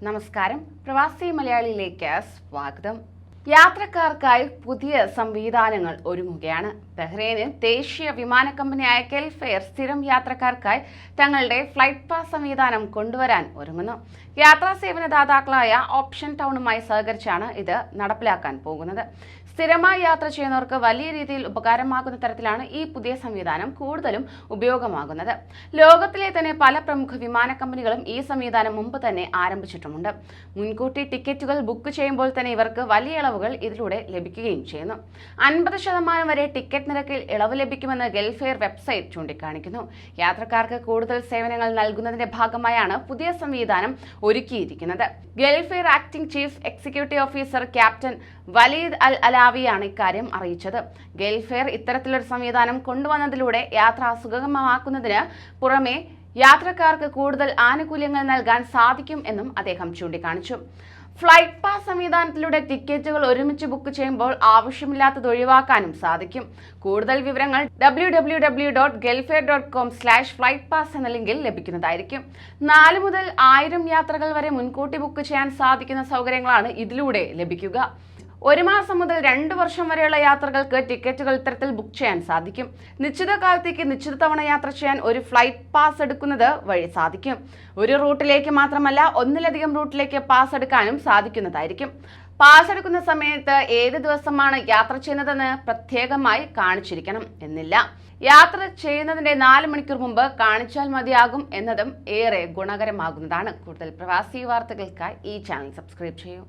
നമസ്കാരം, പ്രവാസി മലയാളിയിലേക്ക് സ്വാഗതം. യാത്രക്കാർക്കായി പുതിയ സംവിധാനങ്ങൾ ഒരുങ്ങുകയാണ്. ബഹ്റൈനിൽ ദേശീയ വിമാന കമ്പനിയായ ഗൾഫെയർ സ്ഥിരം യാത്രക്കാർക്കായി തങ്ങളുടെ ഫ്ലൈറ്റ് പാസ് സംവിധാനം കൊണ്ടുവരാൻ ഒരുങ്ങുന്നു. യാത്രാ സേവന ദാതാക്കളായ ഓപ്ഷൻ ടൗണുമായി സഹകരിച്ചാണ് ഇത് നടപ്പിലാക്കാൻ പോകുന്നത്. സ്ഥിരമായി യാത്ര ചെയ്യുന്നവർക്ക് വലിയ രീതിയിൽ ഉപകാരമാകുന്ന തരത്തിലാണ് ഈ പുതിയ സംവിധാനം കൂടുതലും ഉപയോഗമാകുന്നത്. ലോകത്തിലെ തന്നെ പല പ്രമുഖ വിമാന കമ്പനികളും ഈ സംവിധാനം മുമ്പ് തന്നെ ആരംഭിച്ചിട്ടുമുണ്ട്. മുൻകൂട്ടി ടിക്കറ്റുകൾ ബുക്ക് ചെയ്യുമ്പോൾ തന്നെ ഇവർക്ക് വലിയ ഇളവുകൾ ഇതിലൂടെ ലഭിക്കുകയും ചെയ്യുന്നു. 50% വരെ ടിക്കറ്റ് നിരക്കിൽ ഇളവ് ലഭിക്കുമെന്ന് ഗൾഫെയർ വെബ്സൈറ്റ് ചൂണ്ടിക്കാണിക്കുന്നു. യാത്രക്കാർക്ക് കൂടുതൽ സേവനങ്ങൾ നൽകുന്നതിന്റെ ഭാഗമായാണ് പുതിയ സംവിധാനം ഒരുക്കിയിരിക്കുന്നത്. Gulf Air acting chief executive officer captain Waleed Al അലാവിയാണ് ഇക്കാര്യം അറിയിച്ചത്. ഗൾഫെയർ ഇത്തരത്തിലൊരു സംവിധാനം കൊണ്ടുവന്നതിലൂടെ യാത്ര സുഗമമാക്കുന്നതിന് പുറമെ യാത്രക്കാർക്ക് കൂടുതൽ ആനുകൂല്യങ്ങൾ നൽകാൻ സാധിക്കും എന്നും അദ്ദേഹം ചൂണ്ടിക്കാണിച്ചു. ഫ്ലൈറ്റ് പാസ് സംവിധാനത്തിലൂടെ ടിക്കറ്റുകൾ ഒരുമിച്ച് ബുക്ക് ചെയ്യുമ്പോൾ ആവശ്യമില്ലാത്തത് ഒഴിവാക്കാനും സാധിക്കും. കൂടുതൽ വിവരങ്ങൾ www.gulfair.com/flightpass എന്ന ലിങ്കിൽ ലഭിക്കുന്നതായിരിക്കും. 4 മുതൽ 1000 യാത്രകൾ വരെ മുൻകൂട്ടി ബുക്ക് ചെയ്യാൻ സാധിക്കുന്ന സൗകര്യങ്ങളാണ് ഇതിലൂടെ ലഭിക്കുക. 1 മാസം മുതൽ 2 വർഷം വരെയുള്ള യാത്രകൾക്ക് ടിക്കറ്റുകൾ ഇത്തരത്തിൽ ബുക്ക് ചെയ്യാൻ സാധിക്കും. നിശ്ചിത കാലത്തേക്ക് നിശ്ചിത തവണ യാത്ര ചെയ്യാൻ ഒരു ഫ്ലൈറ്റ് പാസ് എടുക്കുന്നത് വഴി സാധിക്കും. ഒരു റൂട്ടിലേക്ക് മാത്രമല്ല, ഒന്നിലധികം റൂട്ടിലേക്ക് പാസ് എടുക്കാനും സാധിക്കുന്നതായിരിക്കും. പാസ് എടുക്കുന്ന സമയത്ത് ഏത് ദിവസമാണ് യാത്ര ചെയ്യുന്നതെന്ന് പ്രത്യേകമായി കാണിച്ചിരിക്കണം എന്നില്ല. യാത്ര ചെയ്യുന്നതിന്റെ 4 മണിക്കൂർ മുമ്പ് കാണിച്ചാൽ മതിയാകും എന്നതും ഏറെ ഗുണകരമാകുന്നതാണ്. കൂടുതൽ പ്രവാസി വാർത്തകൾക്കായി ഈ ചാനൽ സബ്സ്ക്രൈബ് ചെയ്യൂ.